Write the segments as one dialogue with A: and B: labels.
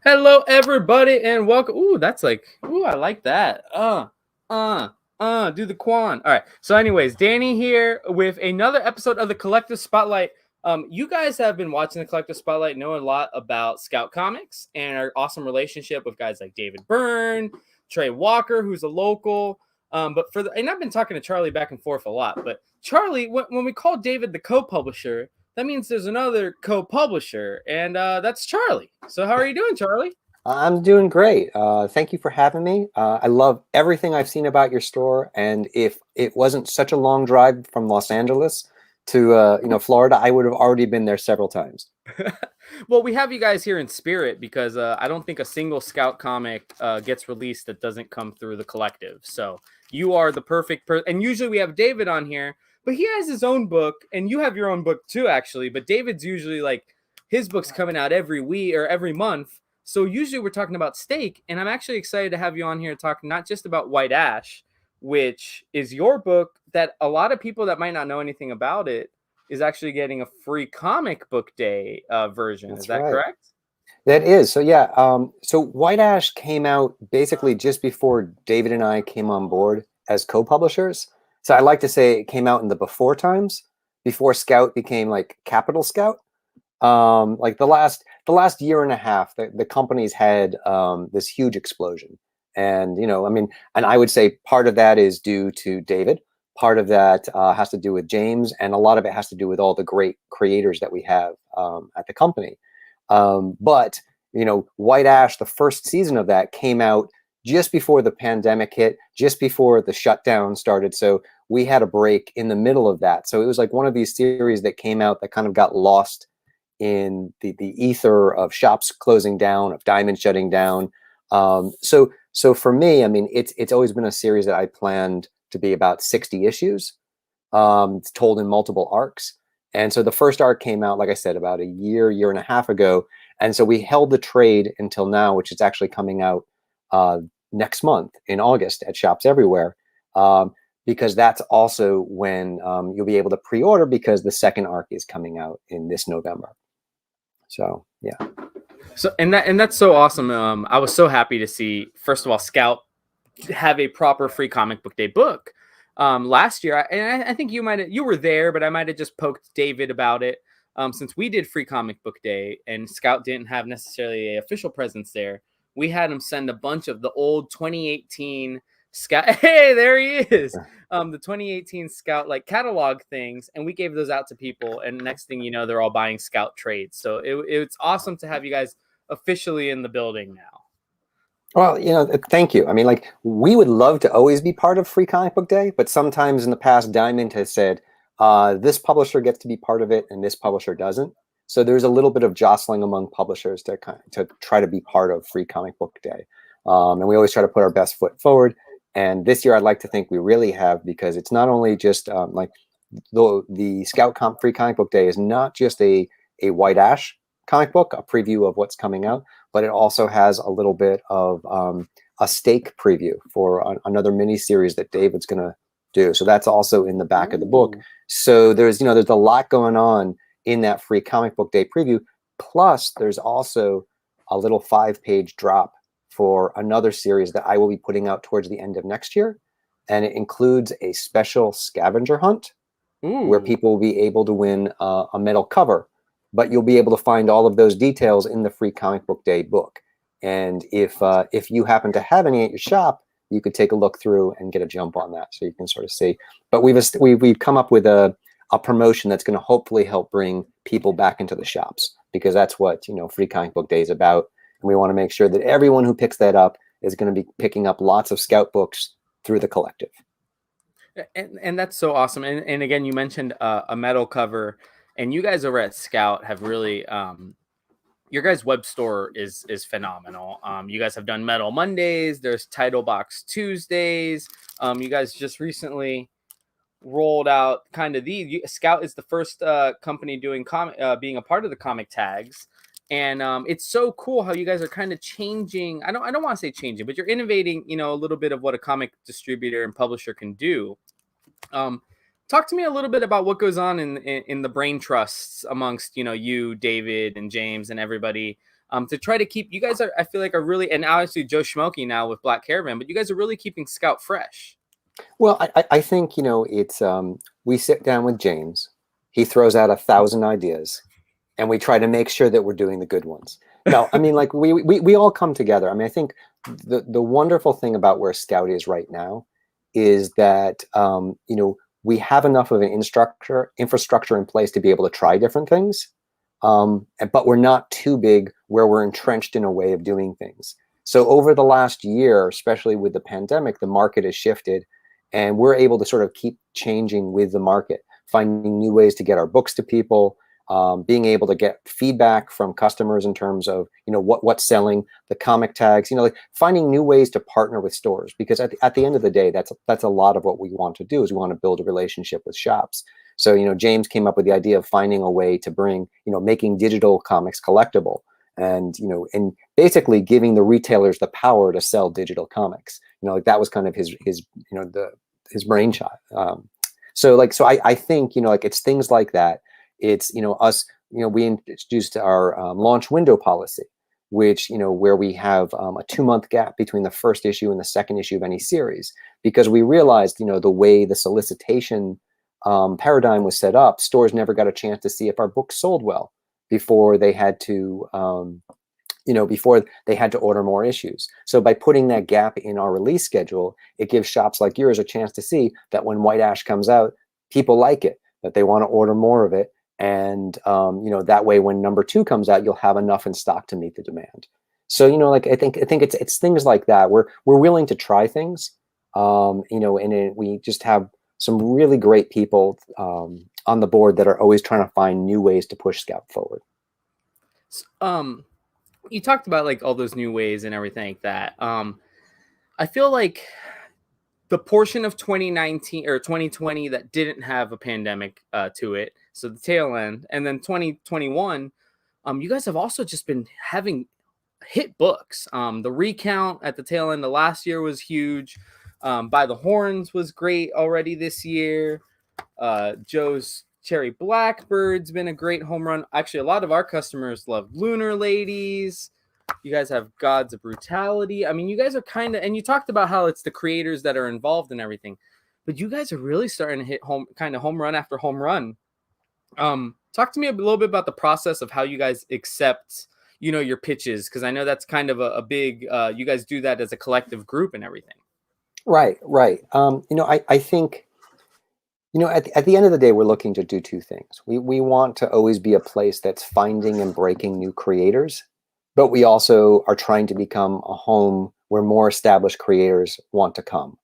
A: Hello, everybody, and welcome. Ooh, that's like, ooh, I like that. Do the Quan. All right. So, anyways, Danny here with another episode of the Collective Spotlight. You guys have been watching the Collective Spotlight, know a lot about Scout Comics and our awesome relationship with guys like David Byrne, Trey Walker, who's a local. And I've been talking to Charlie back and forth a lot. But Charlie, when we call David the co-publisher, that means there's another co-publisher, and that's Charlie. So how are you doing, Charlie?
B: I'm doing great. Thank you for having me. I love everything I've seen about your store, and if it wasn't such a long drive from Los Angeles to Florida, I would have already been there several times.
A: Well, we have you guys here in spirit because I don't think a single Scout comic gets released that doesn't come through the collective. So you are the perfect person. And usually we have David on here, but he has his own book, and you have your own book too, actually. But David's usually like his book's coming out every week or every month. So usually we're talking about steak, and I'm actually excited to have you on here talking not just about White Ash, which is your book that a lot of people that might not know anything about it is actually getting a free comic book day version. Is
B: That's
A: that
B: right.
A: correct?
B: That is. So yeah, so White Ash came out basically just before David and I came on board as co-publishers. So I like to say it came out in the before times, before Scout became like Capital Scout. Like the last year and a half, the company's had this huge explosion. And and I would say part of that is due to David. Part of that has to do with James, and a lot of it has to do with all the great creators that we have at the company. But White Ash, the first season of that came out just before the pandemic hit, just before the shutdown started. So we had a break in the middle of that. So it was like one of these series that came out that kind of got lost in the ether of shops closing down, of Diamond shutting down. So for me, I mean, it's always been a series that I planned to be about 60 issues. It's told in multiple arcs. And so the first arc came out, like I said, about a year and a half ago. And so we held the trade until now, which is actually coming out next month in August at shops everywhere. Because that's also when you'll be able to pre-order, because the second arc is coming out in this November. So yeah.
A: So that's so awesome. I was so happy to see, first of all, Scout have a proper free comic book day book. Last year, I think you were there, but I might have just poked David about it. Since we did free comic book day and Scout didn't have necessarily an official presence there, we had him send a bunch of the old 2018 Scout. Hey, there he is. The 2018 Scout like catalog things, and we gave those out to people. And next thing you know, they're all buying Scout trades. So it's awesome to have you guys officially in the building now.
B: Well, thank you. I mean, like, we would love to always be part of Free Comic Book Day, but sometimes in the past, Diamond has said, this publisher gets to be part of it and this publisher doesn't. So there's a little bit of jostling among publishers to try to be part of Free Comic Book Day. And we always try to put our best foot forward. And this year, I'd like to think we really have, because it's not only just like the Free Comic Book Day is not just a White Ash comic book, a preview of what's coming out, but it also has a little bit of a steak preview for another mini series that David's going to do. So that's also in the back of the book. So there's a lot going on in that Free Comic Book Day preview. Plus, there's also a little 5-page drop for another series that I will be putting out towards the end of next year. And it includes a special scavenger hunt where people will be able to win a metal cover. But you'll be able to find all of those details in the Free Comic Book Day book. And if you happen to have any at your shop, you could take a look through and get a jump on that, so you can sort of see. But we've come up with a promotion that's going to hopefully help bring people back into the shops, because that's what Free Comic Book Day is about. And we want to make sure that everyone who picks that up is going to be picking up lots of Scout books through the collective.
A: And that's so awesome. And again, you mentioned a metal cover, and you guys over at Scout have really your guys' web store is phenomenal. You guys have done Metal Mondays. There's Title Box Tuesdays. You guys just recently rolled out kind of Scout is the first company doing being a part of the comic tags. And it's so cool how you guys are kind of changing. I don't want to say changing, but you're innovating, a little bit of what a comic distributor and publisher can do. Talk to me a little bit about what goes on in the brain trusts amongst you, David and James and everybody to try to keep you guys are, I feel like, are really, and obviously Joe Schmoke now with Black Caravan, but you guys are really keeping Scout fresh.
B: Well, I think, you know, it's we sit down with James, he throws out 1,000 ideas, and we try to make sure that we're doing the good ones. No, I mean, like we all come together. I mean, I think the wonderful thing about where Scout is right now is that you know, we have enough of an infrastructure in place to be able to try different things, but we're not too big where we're entrenched in a way of doing things. So over the last year, especially with the pandemic, the market has shifted, and we're able to sort of keep changing with the market, finding new ways to get our books to people, being able to get feedback from customers in terms of, you know, what's selling, the comic tags, you know, like finding new ways to partner with stores, because at the end of the day, that's a lot of what we want to do, is we want to build a relationship with shops. So, you know, James came up with the idea of finding a way to bring, you know, making digital comics collectible, and, you know, and basically giving the retailers the power to sell digital comics. You know, like that was kind of his you know, his brainchild. So I think, you know, like it's things like that. It's, you know, us, you know, we introduced our launch window policy, which, you know, where we have a 2-month gap between the first issue and the second issue of any series, because we realized, you know, the way the solicitation paradigm was set up, stores never got a chance to see if our books sold well before they had to, you know, before they had to order more issues. So by putting that gap in our release schedule, it gives shops like yours a chance to see that when White Ash comes out, people like it, that they want to order more of it. And, you know, that way, when number 2 comes out, you'll have enough in stock to meet the demand. So, you know, like, I think it's things like that. We're willing to try things, you know, and we just have some really great people on the board that are always trying to find new ways to push Scout forward.
A: You talked about like all those new ways and everything like that. I feel like the portion of 2019 or 2020 that didn't have a pandemic to it, so the tail end, and then 2021, you guys have also just been having hit books. The Recount at the tail end of last year was huge. By the Horns was great already this year. Joe's Cherry Blackbird's been a great home run. Actually, a lot of our customers love Lunar Ladies. You guys have Gods of Brutality. I mean, you guys are kind of, and you talked about how it's the creators that are involved in everything, but you guys are really starting to hit home run after home run. Talk to me a little bit about the process of how you guys accept, you know, your pitches, because I know that's kind of a big, you guys do that as a collective group and everything.
B: Right, right. You know, I think, you know, at the end of the day, we're looking to do 2 things. We want to always be a place that's finding and breaking new creators, but we also are trying to become a home where more established creators want to come.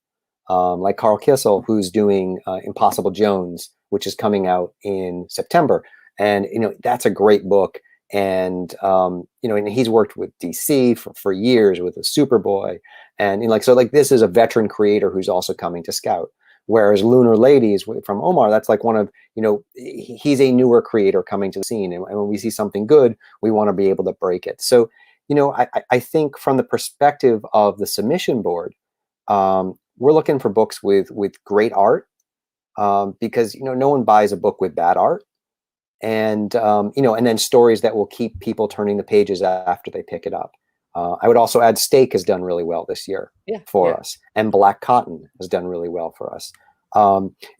B: Like Carl Kissel, who's doing Impossible Jones, which is coming out in September. And, you know, that's a great book. And, you know, and he's worked with DC for years with the Superboy. And, you know, like, so like this is a veteran creator who's also coming to Scout. Whereas Lunar Ladies from Omar, that's like one of, you know, he's a newer creator coming to the scene. And when we see something good, we want to be able to break it. So, you know, I think from the perspective of the submission board, we're looking for books with great art, because, you know, no one buys a book with bad art. And, you know, and then stories that will keep people turning the pages after they pick it up. I would also add Steak has done really well this year for us, and Black Cotton has done really well for us.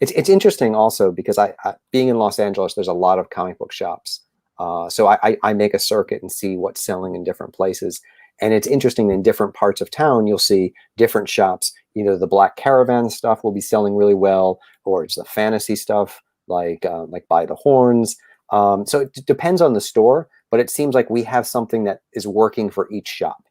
B: It's interesting also because I being in Los Angeles, there's a lot of comic book shops. So I make a circuit and see what's selling in different places. And it's interesting, in different parts of town, you'll see different shops. Either the Black Caravan stuff will be selling really well, or it's the fantasy stuff like By the Horns. So it depends on the store, but it seems like we have something that is working for each shop,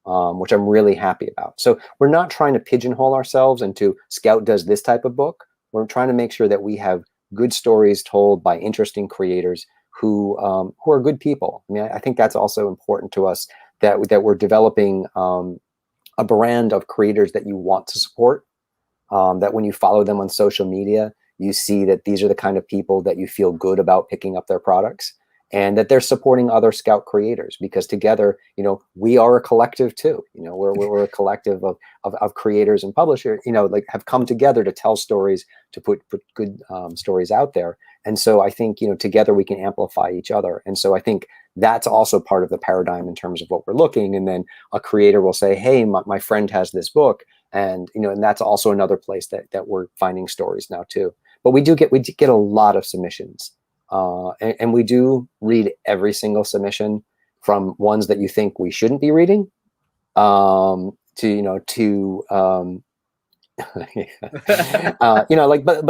B: which I'm really happy about. So we're not trying to pigeonhole ourselves into Scout does this type of book. We're trying to make sure that we have good stories told by interesting creators who are good people. I mean, I think that's also important to us, that we're developing a brand of creators that you want to support, that when you follow them on social media, you see that these are the kind of people that you feel good about picking up their products, and that they're supporting other Scout creators, because together, you know, we are a collective too. You know, we're a collective of creators and publishers, you know, like have come together to tell stories, to put good stories out there. And so I think, you know, together we can amplify each other. And so I think that's also part of the paradigm in terms of what we're looking. And then a creator will say, hey, my friend has this book. And, and that's also another place that we're finding stories now too. But we do get a lot of submissions. And we do read every single submission, from ones that you think we shouldn't be reading, but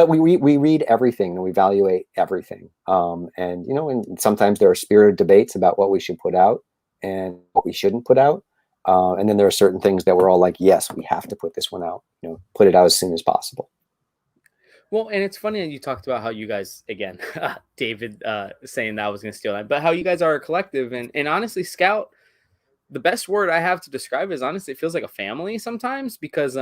B: we read everything and we evaluate everything. And sometimes there are spirited debates about what we should put out and what we shouldn't put out. And then there are certain things that we're all like, yes, we have to put this one out, put it out as soon as possible.
A: Well, and it's funny that you talked about how you guys, again, David saying that I was going to steal that, but how you guys are a collective. And honestly, Scout, the best word I have to describe it is, honestly, it feels like a family sometimes, because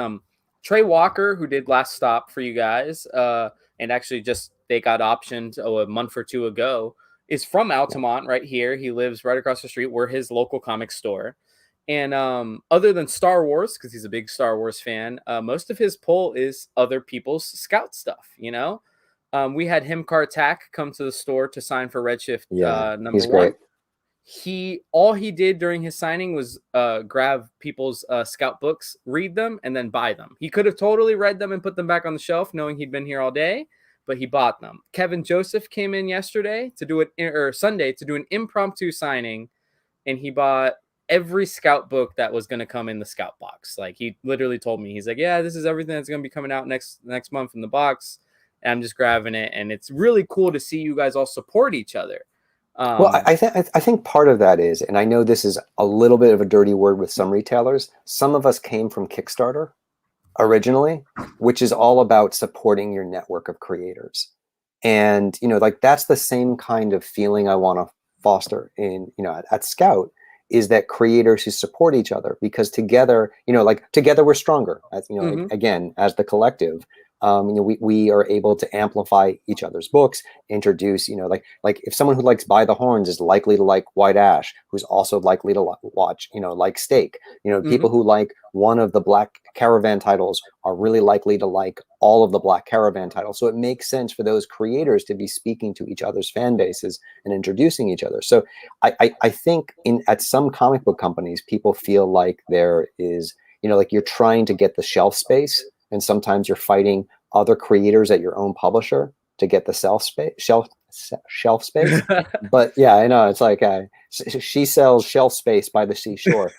A: Trey Walker, who did Last Stop for you guys, and actually just they got optioned a month or two ago, is from Altamont right here. He lives right across the street. We're his local comic store. And other than Star Wars, because he's a big Star Wars fan, most of his pull is other people's Scout stuff. We had him Kartak come to the store to sign for Redshift number
B: he's
A: one.
B: Great.
A: All he did during his signing was grab people's Scout books, read them, and then buy them. He could have totally read them and put them back on the shelf, knowing he'd been here all day, but he bought them. Kevin Joseph came in yesterday to do it, or Sunday to do an impromptu signing, and he bought every Scout book that was going to come in the Scout box. Like, he literally told me, he's like, yeah, this is everything that's going to be coming out next month in the box, and I'm just grabbing it. And it's really cool to see you guys all support each other.
B: Well, I think part of that is, and I know this is a little bit of a dirty word with some retailers, some of us came from Kickstarter originally, which is all about supporting your network of creators. And, that's the same kind of feeling I want to foster in, at Scout, is that creators who support each other, because together, together we're stronger, as, again, as the collective. We are able to amplify each other's books, introduce, like if someone who likes By the Horns is likely to like White Ash, who's also likely to watch, like Steak, people who like one of the Black Caravan titles are really likely to like all of the Black Caravan titles. So it makes sense for those creators to be speaking to each other's fan bases and introducing each other. So I think at some comic book companies, people feel like there is, like you're trying to get the shelf space, and sometimes you're fighting other creators at your own publisher to get the shelf space. But yeah, I know, it's like she sells shelf space by the seashore.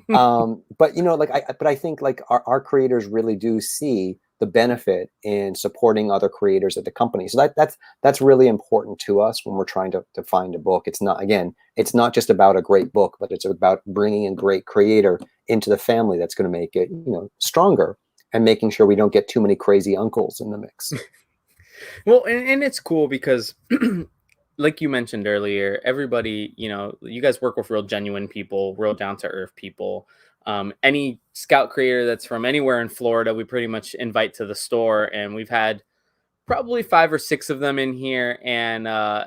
B: But I think like our creators really do see the benefit in supporting other creators at the company. So that's really important to us when we're trying to find a book. It's not just about a great book, but it's about bringing a great creator into the family that's going to make it, stronger, and making sure we don't get too many crazy uncles in the mix.
A: Well, and it's cool because like you mentioned earlier, everybody, you guys work with real genuine people, real down to earth people. Any Scout creator that's from anywhere in Florida, we pretty much invite to the store, and we've had probably 5 or 6 of them in here, and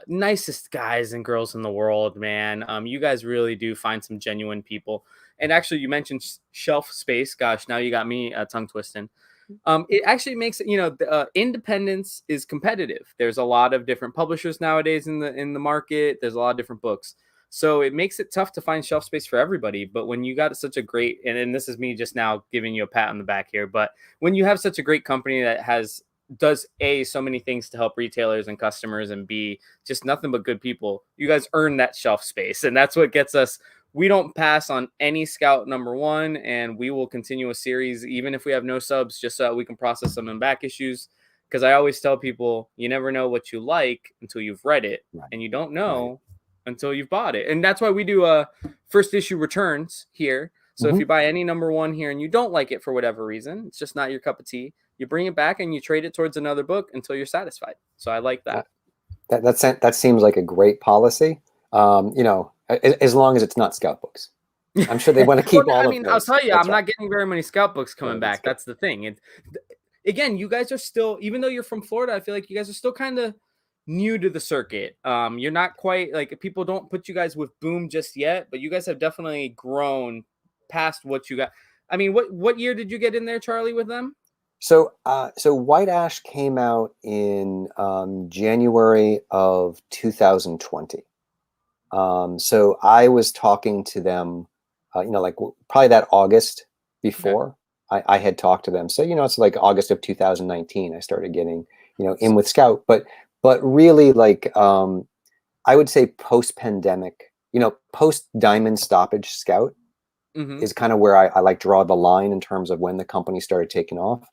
A: nicest guys and girls in the world, man. You guys really do find some genuine people. And actually, you mentioned shelf space. Gosh, now you got me tongue twisting. It actually makes it, independence is competitive. There's a lot of different publishers nowadays in the market. There's a lot of different books. So it makes it tough to find shelf space for everybody. But when you got such a great, and this is me just now giving you a pat on the back here, but when you have such a great company that does A, so many things to help retailers and customers, and B, just nothing but good people, you guys earn that shelf space. And that's what gets us. We don't pass on any Scout number one, and we will continue a series even if we have no subs, just so that we can process them in back issues. Because I always tell people, you never know what you like until you've read it, and you don't know until you've bought it. And that's why we do first issue returns here. So if you buy any number one here and you don't like it for whatever reason, it's just not your cup of tea, you bring it back and you trade it towards another book until you're satisfied. So I like that.
B: That seems like a great policy. As long as it's not Scout books. I'm sure they want to keep all of those.
A: I'll tell you, I'm not getting very many Scout books coming back. That's the thing. And again, you guys are still, even though you're from Florida, I feel like you guys are still kind of new to the circuit. You're not quite, like, people don't put you guys with Boom just yet, but you guys have definitely grown past what you got. I mean, what year did you get in there, Charlie, with them?
B: So White Ash came out in January of 2020. So I was talking to them, like probably that August
A: Okay.
B: before I had talked to them. So, it's like August of 2019, I started getting, in with Scout, but really like, I would say post-pandemic, post-Diamond stoppage Scout
A: Mm-hmm.
B: is kind of where I like draw the line in terms of when the company started taking off.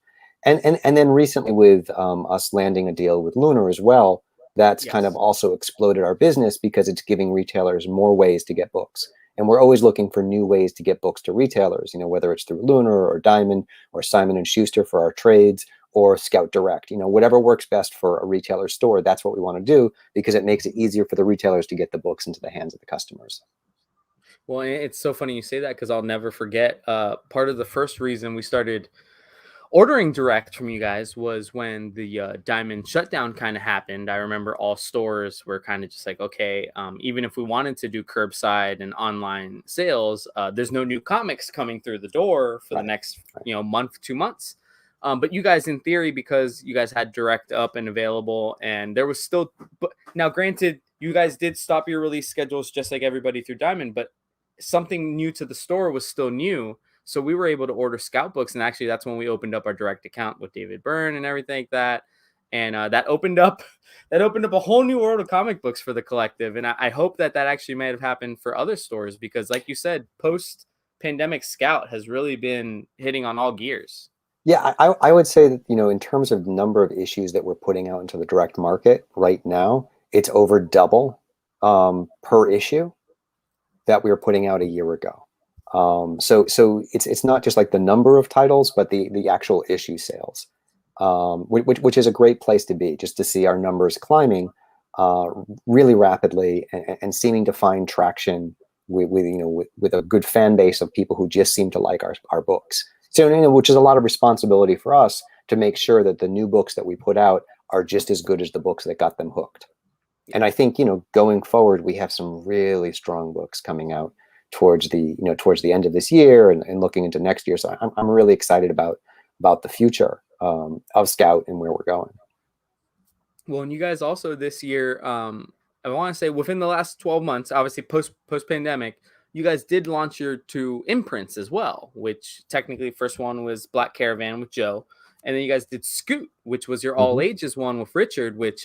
B: And then recently with us landing a deal with Lunar as well, that's kind of
A: Yes.
B: also exploded our business because it's giving retailers more ways to get books. And we're always looking for new ways to get books to retailers, whether it's through Lunar or Diamond or Simon and Schuster for our trades or Scout Direct, whatever works best for a retailer store, that's what we want to do because it makes it easier for the retailers to get the books into the hands of the customers.
A: Well, it's so funny you say that because I'll never forget. Part of the first reason we started ordering direct from you guys was when the diamond shutdown kind of happened. I remember all stores were kind of just like, okay, even if we wanted to do curbside and online sales, there's no new comics coming through the door for the
B: Right.
A: next month, 2 months. But you guys, in theory, because you guys had direct up and available, and there was still, but now granted, you guys did stop your release schedules just like everybody through Diamond, but something new to the store was still new, so we were able to order Scout books, and actually, that's when we opened up our direct account with David Byrne and everything like that. And that opened up that opened up a whole new world of comic books for the collective. And I hope that that actually might have happened for other stores because, like you said, post pandemic Scout has really been hitting on all gears.
B: Yeah, I would say that, in terms of number of issues that we're putting out into the direct market right now, it's over double per issue that we were putting out a year ago. So it's not just like the number of titles, but the actual issue sales, which is a great place to be, just to see our numbers climbing uh, really rapidly and seeming to find traction with a good fan base of people who just seem to like our books. So, which is a lot of responsibility for us to make sure that the new books that we put out are just as good as the books that got them hooked.
A: Yeah.
B: And I think, going forward, we have some really strong books coming out towards the end of this year and looking into next year. So I'm really excited about the future of Scout and where we're going.
A: Well, and you guys also this year, I want to say within the last 12 months, obviously post pandemic, you guys did launch your two imprints as well, which technically first one was Black Caravan with Joe, and then you guys did Scoot, which was your all
B: Hmm.
A: ages one with Richard. Which,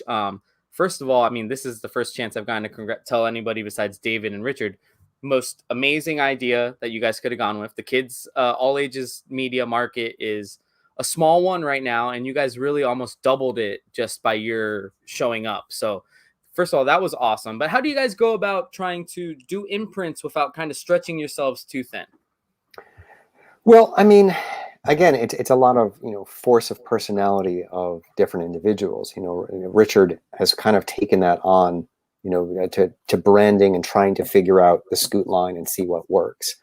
A: first of all, I mean, this is the first chance I've gotten to tell anybody besides David and Richard. Most amazing idea that you guys could have gone with. The kids, all ages media market is a small one right now, and you guys really almost doubled it just by your showing up. So, first of all, that was awesome. But how do you guys go about trying to do imprints without kind of stretching yourselves too thin?
B: Well, I mean, again, it's a lot of force of personality of different individuals. Richard has kind of taken that on, to branding and trying to figure out the Scoot line and see what works.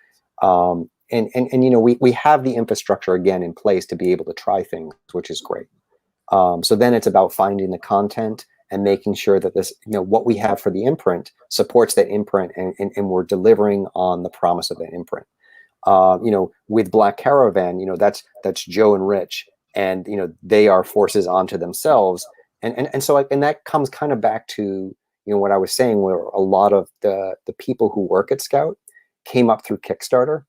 B: And we have the infrastructure again in place to be able to try things, which is great. So then it's about finding the content and making sure that this, what we have for the imprint supports that imprint, and we're delivering on the promise of that imprint. With Black Caravan, that's Joe and Rich, and they are forces onto themselves, and so and that comes kind of back to what I was saying, where a lot of the people who work at Scout came up through Kickstarter,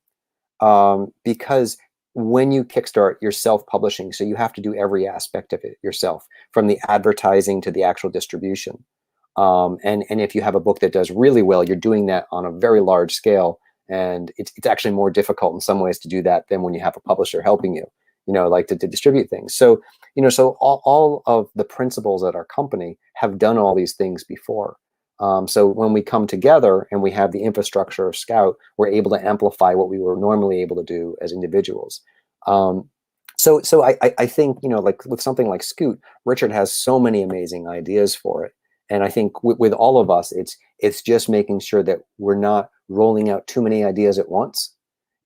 B: because when you kickstart, you're self-publishing, so you have to do every aspect of it yourself, from the advertising to the actual distribution. And if you have a book that does really well, you're doing that on a very large scale, and it's actually more difficult in some ways to do that than when you have a publisher helping you, like to distribute things. So, so all of the principals at our company have done all these things before. So when we come together and we have the infrastructure of Scout, we're able to amplify what we were normally able to do as individuals. So I think, like with something like Scoot, Richard has so many amazing ideas for it. And I think with all of us, it's just making sure that we're not rolling out too many ideas at once.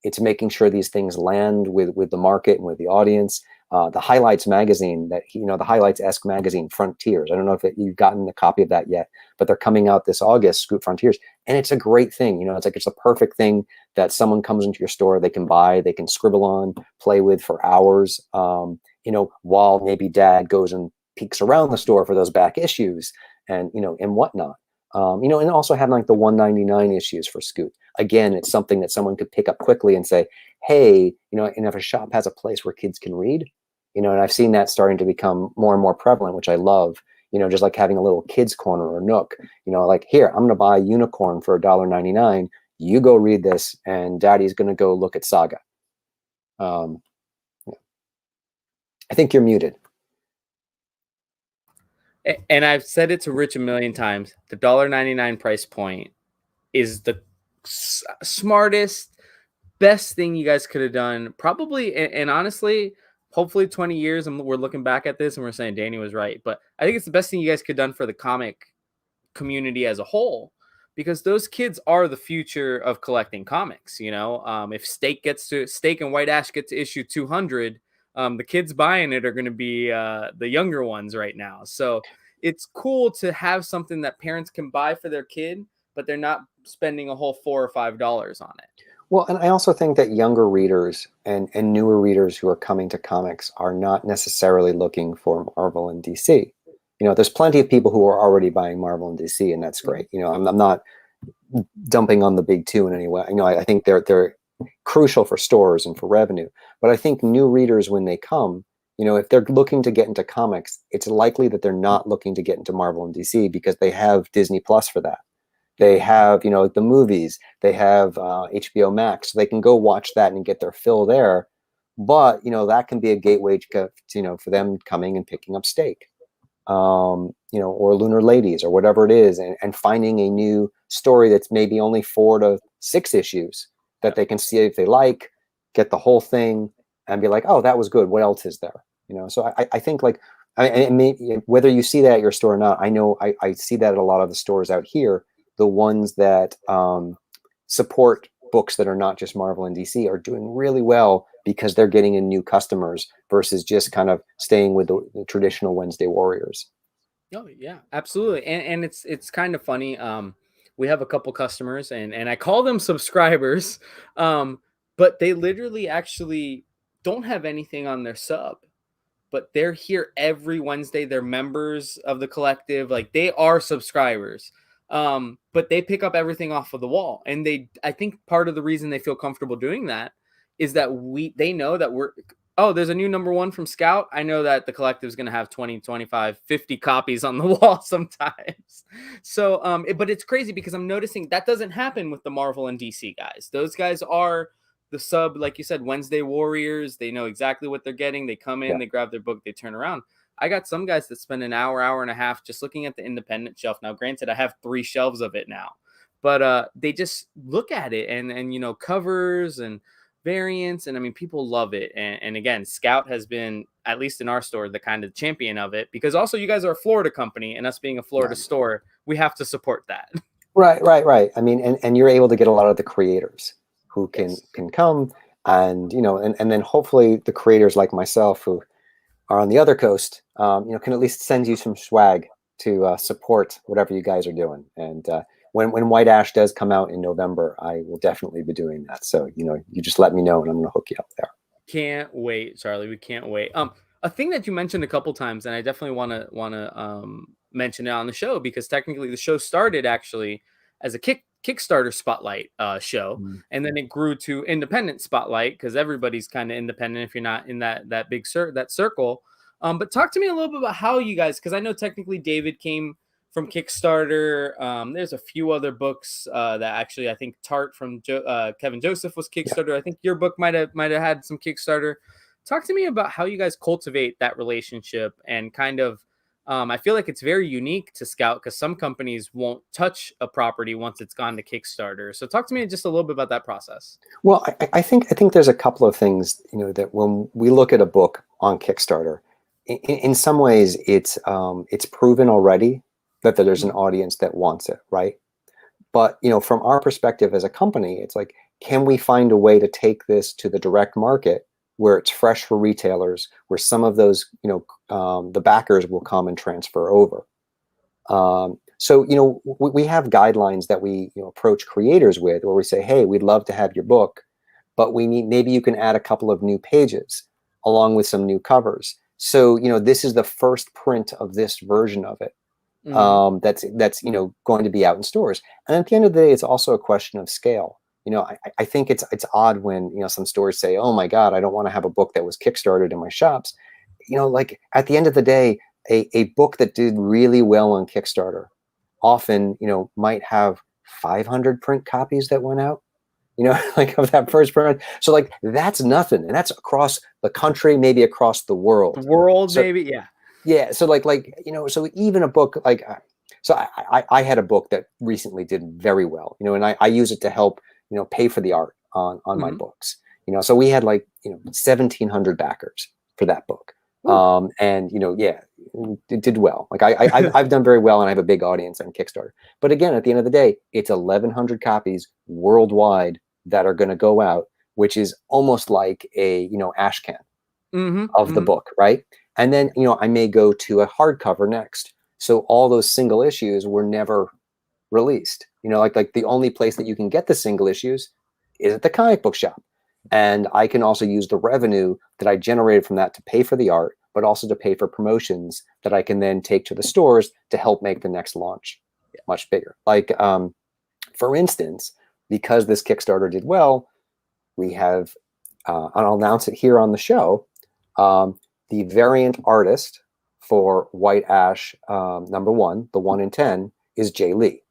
B: It's making sure these things land with the market and with the audience. The Highlights magazine, the Highlights-esque magazine, Frontiers. I don't know if you've gotten a copy of that yet, but they're coming out this August, Scoot Frontiers, and it's a great thing. It's a perfect thing that someone comes into your store, they can buy, they can scribble on, play with for hours. While maybe Dad goes and peeks around the store for those back issues and whatnot. And also having like the 199 issues for Scoot. Again, it's something that someone could pick up quickly and say, hey, and if a shop has a place where kids can read, and I've seen that starting to become more and more prevalent, which I love, just like having a little kids corner or nook, like, here, I'm going to buy Unicorn for $1.99. You go read this, and Daddy's going to go look at Saga. I think you're muted.
A: And I've said it to Rich a million times. The $1.99 price point is the smartest, best thing you guys could have done. Probably, and honestly, hopefully 20 years, and we're looking back at this and we're saying Danny was right. But I think it's the best thing you guys could have done for the comic community as a whole, because those kids are the future of collecting comics. If Steak and White Ash get to issue 200, the kids buying it are going to be the younger ones right now. So it's cool to have something that parents can buy for their kid, but they're not spending a whole $4 or $5 on it.
B: Well, and I also think that younger readers and newer readers who are coming to comics are not necessarily looking for Marvel and DC. There's plenty of people who are already buying Marvel and DC, and that's great. I'm not dumping on the big two in any way. I think they're crucial for stores and for revenue. But I think new readers, when they come, if they're looking to get into comics, it's likely that they're not looking to get into Marvel and DC because they have Disney Plus for that. They have, the movies. They have HBO Max. So they can go watch that and get their fill there. But, that can be a gateway to, for them coming and picking up Steak. Or Lunar Ladies or whatever it is, and finding a new story that's maybe only 4 to 6 issues that they can see if they like, get the whole thing, and be like, oh, that was good. What else is there? So I think like, whether you see that at your store or not, I know I see that at a lot of the stores out here. The ones that support books that are not just Marvel and DC are doing really well because they're getting in new customers versus just kind of staying with the traditional Wednesday Warriors.
A: Oh yeah, absolutely. And it's kind of funny. We have a couple customers and I call them subscribers. But they literally actually don't have anything on their sub, but they're here every Wednesday. They're members of the collective. Like, they are subscribers. But they pick up everything off of the wall. And I think part of the reason they feel comfortable doing that is that they know that there's a new #1 from Scout. I know that the collective is going to have 20, 25, 50 copies on the wall sometimes. So, but it's crazy because I'm noticing that doesn't happen with the Marvel and DC guys. Those guys are the sub, like you said, Wednesday Warriors. They know exactly what they're getting. They come in, They grab their book, they turn around. I got some guys that spend an hour and a half just looking at the independent shelf. Now, granted, I have 3 shelves of it now, but they just look at it and covers and variants, and I mean, people love it. And again, Scout has been, at least in our store, the kind of champion of it, because also you guys are a Florida company, and us being a Florida store, we have to support that.
B: Right. I mean, and you're able to get a lot of the creators who can come, and and then hopefully the creators like myself who are on the other coast, can at least send you some swag to support whatever you guys are doing. And when White Ash does come out in November, I will definitely be doing that. So you just let me know, and I'm going to hook you up there.
A: Can't wait, Charlie. We can't wait. A thing that you mentioned a couple times, and I definitely want to mention it on the show, because technically the show started actually as a Kickstarter spotlight show, and then it grew to independent spotlight because everybody's kind of independent if you're not in that big circle. But talk to me a little bit about how you guys, because I know technically David came from Kickstarter. There's a few other books that actually, I think Tart from Kevin Joseph was Kickstarter. Yeah. I think your book might have had some Kickstarter. Talk to me about how you guys cultivate that relationship, and kind of, I feel like it's very unique to Scout because some companies won't touch a property once it's gone to Kickstarter. So talk to me just a little bit about that process.
B: Well, I think there's a couple of things, that when we look at a book on Kickstarter, in some ways it's proven already that there's an audience that wants it, right? But from our perspective as a company, it's like, can we find a way to take this to the direct market where it's fresh for retailers, where some of those, the backers will come and transfer over. So, we have guidelines that we approach creators with, where we say, hey, we'd love to have your book, but maybe you can add a couple of new pages along with some new covers. So, this is the first print of this version of it.
A: Hmm.
B: that's going to be out in stores. And at the end of the day, it's also a question of scale. I think it's odd when some stores say, "Oh my God, I don't want to have a book that was kickstarted in my shops." Like at the end of the day, a book that did really well on Kickstarter often might have 500 print copies that went out, like of that first print. So like that's nothing, and that's across the country, maybe across the
A: The
B: world.
A: world,
B: So
A: maybe, yeah.
B: yeah, so so even a book like so I had a book that recently did very well, and I use it to help pay for the art on my
A: Hmm.
B: books. So we had 1,700 backers for that book, and yeah, it did well. Like I've done very well, and I have a big audience on Kickstarter. But again, at the end of the day, it's 1,100 copies worldwide that are going to go out, which is almost like a ash can
A: Hmm.
B: of the
A: Hmm.
B: book, right? And then, I may go to a hardcover next. So all those single issues were never released. Like the only place that you can get the single issues is at the comic book shop. And I can also use the revenue that I generated from that to pay for the art, but also to pay for promotions that I can then take to the stores to help make the next launch much bigger. For instance, because this Kickstarter did well, we have, and I'll announce it here on the show, the variant artist for White Ash #1, the 1 in 10, is Jay Lee.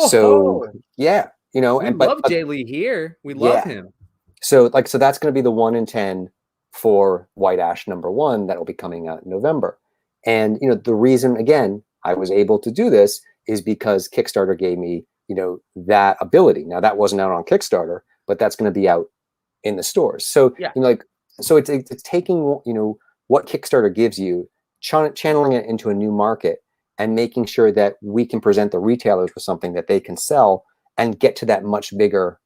B: So
A: Oh,
B: yeah,
A: we
B: and but
A: love Jay Lee here. We love
B: yeah,
A: him.
B: so that's going to be the 1 in 10 for White Ash #1 that will be coming out in November. And the reason again I was able to do this is because Kickstarter gave me that ability. Now that wasn't out on Kickstarter, but that's going to be out in the stores. So
A: Yeah.
B: so it's taking what Kickstarter gives you, channeling it into a new market, and making sure that we can present the retailers with something that they can sell and get to that much bigger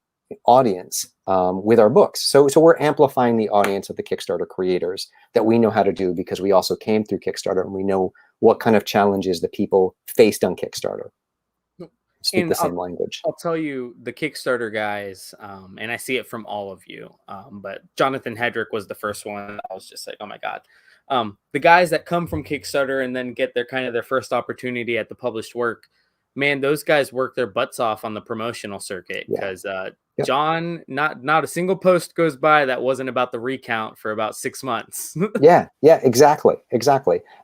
B: audience with our books. So we're amplifying the audience of the Kickstarter creators that we know how to do because we also came through Kickstarter and we know what kind of challenges the people faced on Kickstarter. Speak
A: And
B: the same language.
A: I'll tell you, the Kickstarter guys, and I see it from all of you, but Jonathan Hedrick was the first one. I was just like, oh my God. The guys that come from Kickstarter and then get their kind of their first opportunity at the published work, man, those guys work their butts off on the promotional circuit
B: Yeah.
A: because
B: Yep.
A: John, not a single post goes by that wasn't about the recount for about 6 months.
B: Yeah, exactly.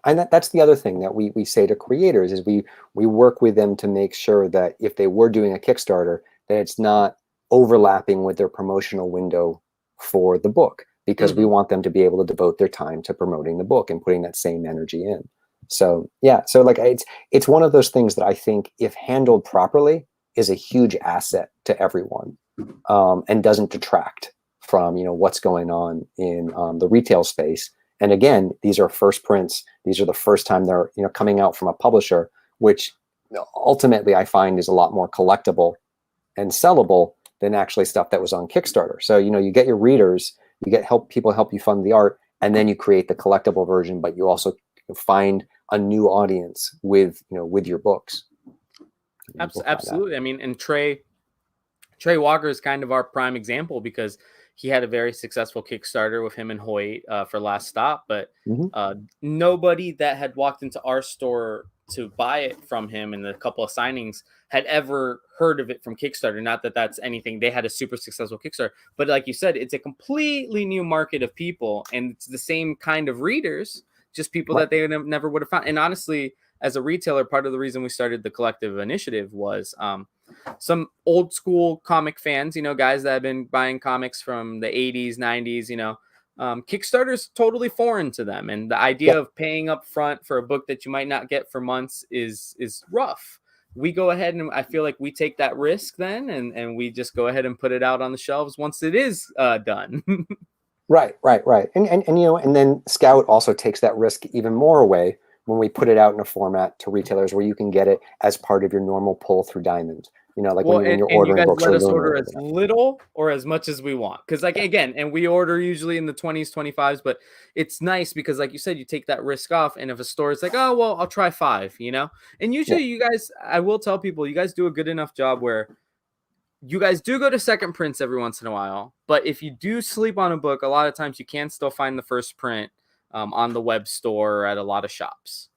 B: And that's the other thing that we say to creators is we work with them to make sure that if they were doing a Kickstarter, that it's not overlapping with their promotional window for the book, because we
A: Hmm.
B: want them to be able to devote their time to promoting the book and putting that same energy in. So yeah, so like it's one of those things that I think, if handled properly, is a huge asset to everyone, and doesn't detract from what's going on in the retail space. And again, these are first prints. These are the first time they're coming out from a publisher, which ultimately I find is a lot more collectible and sellable than actually stuff that was on Kickstarter. So you get your readers, you get people help you fund the art, and then you create the collectible version, but you also find a new audience with with your books. Amplify that.
A: Absolutely. I mean, and Trey Walker is kind of our prime example because he had a very successful Kickstarter with him and Hoyt for Last Stop, but
B: Mm-hmm.
A: nobody that had walked into our store to buy it from him and the couple of signings had ever heard of it from Kickstarter. Not that that's anything. They had a super successful Kickstarter, but like you said, it's a completely new market of people, and it's the same kind of readers, just people
B: Right.
A: that they never would have found. And honestly, as a retailer, part of the reason we started the collective initiative was some old school comic fans, guys that have been buying comics from the 80s, 90s, Kickstarter's totally foreign to them. And the idea
B: Yep.
A: of paying up front for a book that you might not get for months is rough. We go ahead and I feel like we take that risk then, and we just go ahead and put it out on the shelves once it is done.
B: Right. And and then Scout also takes that risk even more away when we put it out in a format to retailers where you can get it as part of your normal pull through Diamond. Like
A: Well,
B: when you're
A: and you
B: ordering
A: guys
B: books
A: let
B: or
A: us
B: Lunar or
A: order as
B: whatever.
A: little or as much as we want. Because, like,
B: Yeah.
A: again, and we order usually in the 20s, 25s, but it's nice because, like you said, you take that risk off. And if a store is like, oh, well, I'll try five, and
B: Yeah.
A: usually you guys, I will tell people, you guys do a good enough job where you guys do go to second prints every once in a while. But if you do sleep on a book, a lot of times you can still find the first print on the web store or at a lot of shops.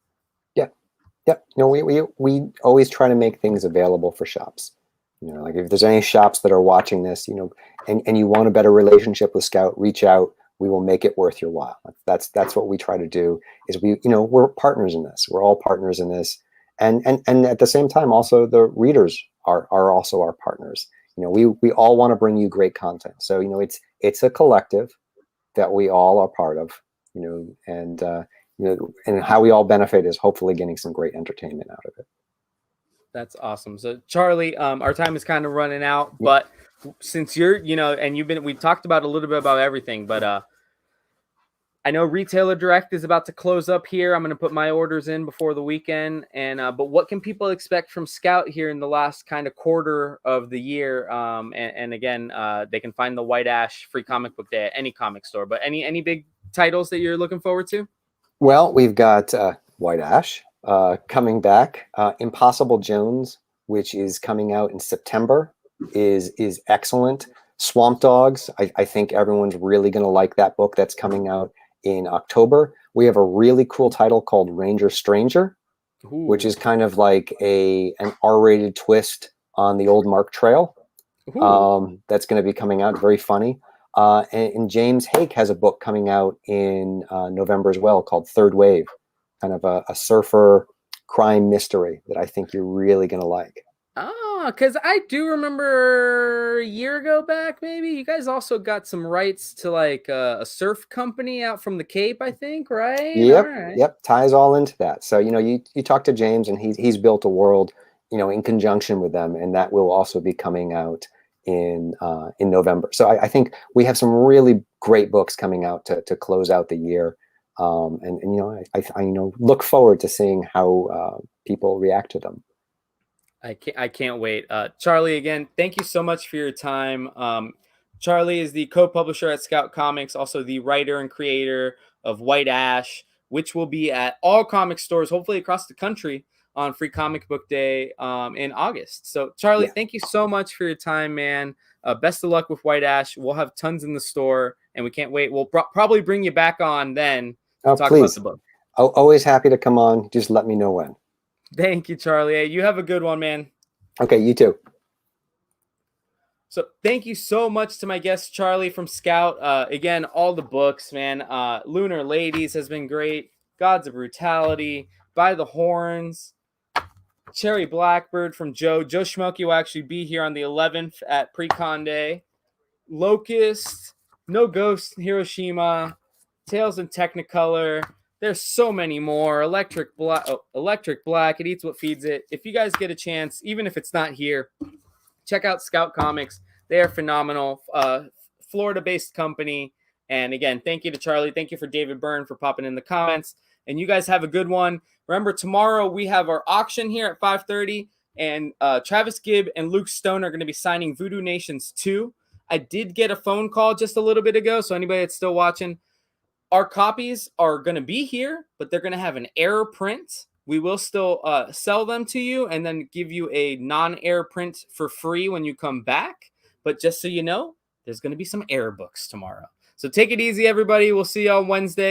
B: Yeah. Yep. You know, we always try to make things available for shops. You know, like if there's any shops that are watching this, you know, and you want a better relationship with Scout, reach out. We will make it worth your while. That's what we try to do. Is we, you know, we're partners in this. We're all partners in this, and at the same time, also the readers are also our partners. You know, we all want to bring you great content. So you know, it's a collective that we all are part of. You know, and you know, and how we all benefit is hopefully getting some great entertainment out of it.
A: That's awesome. So Charlie, our time is kind of running out,
B: Yep.
A: but since you're, you know, and we talked about a little bit about everything, but I know Retailer Direct is about to close up here. I'm going to put my orders in before the weekend. And but what can people expect from Scout here in the last kind of quarter of the year? And again, they can find the White Ash Free Comic Book Day at any comic store. But any big titles that you're looking forward to?
B: Well, we've got White Ash coming back. Impossible Jones, which is coming out in September, is excellent. Swamp Dogs, I think everyone's really going to like that book. That's coming out in October. We have a really cool title called Ranger Stranger, which
A: Ooh,
B: is kind of like an R-rated twist on the old Mark Trail.
A: ooh.
B: That's going to be coming out. Very funny. And James Hake has a book coming out in November as well called Third Wave, kind of a surfer crime mystery that I think you're really going to like.
A: Oh, because I do remember a year ago back, maybe you guys also got some rights to like a surf company out from the Cape, I think, right? All
B: Yep,
A: right.
B: yep, ties all into that. So you know, you talk to James, and he's built a world, you know, in conjunction with them, and that will also be coming out in November. So I think we have some really great books coming out to close out the year, and you know, I you know look forward to seeing how people react to them.
A: I can't wait. Charlie, again, thank you so much for your time. Charlie is the co-publisher at Scout Comics, also the writer and creator of White Ash, which will be at all comic stores, hopefully across the country, on Free Comic Book Day in August. So, Charlie,
B: Yeah.
A: thank you so much for your time, man. Best of luck with White Ash. We'll have tons in the store, and we can't wait. We'll probably bring you back on then to
B: Oh,
A: talk about the
B: please.
A: book.
B: Always happy to come on. Just let me know when.
A: Thank you, Charlie. Hey, you have a good one, man.
B: Okay, you too.
A: So thank you so much to my guest Charlie from Scout. Again, all the books, man. Lunar Ladies has been great. Gods of Brutality, By the Horns, Cherry Blackbird from Joe. Joe Schmelke will actually be here on the 11th at Pre-Con Day. Locust, No Ghost, Hiroshima, Tales in Technicolor. There's so many more. Electric Black. It eats what feeds it. If you guys get a chance, even if it's not here, check out Scout Comics. They are phenomenal. Florida-based company. And again, thank you to Charlie. Thank you for David Byrne for popping in the comments. And you guys have a good one. Remember, tomorrow we have our auction here at 5:30, and Travis Gibb and Luke Stone are going to be signing Voodoo Nations 2. I did get a phone call just a little bit ago, so anybody that's still watching, our copies are going to be here, but they're going to have an error print. We will still sell them to you and then give you a non-error print for free when you come back. But just so you know, there's going to be some error books tomorrow. So take it easy, everybody. We'll see you on Wednesday.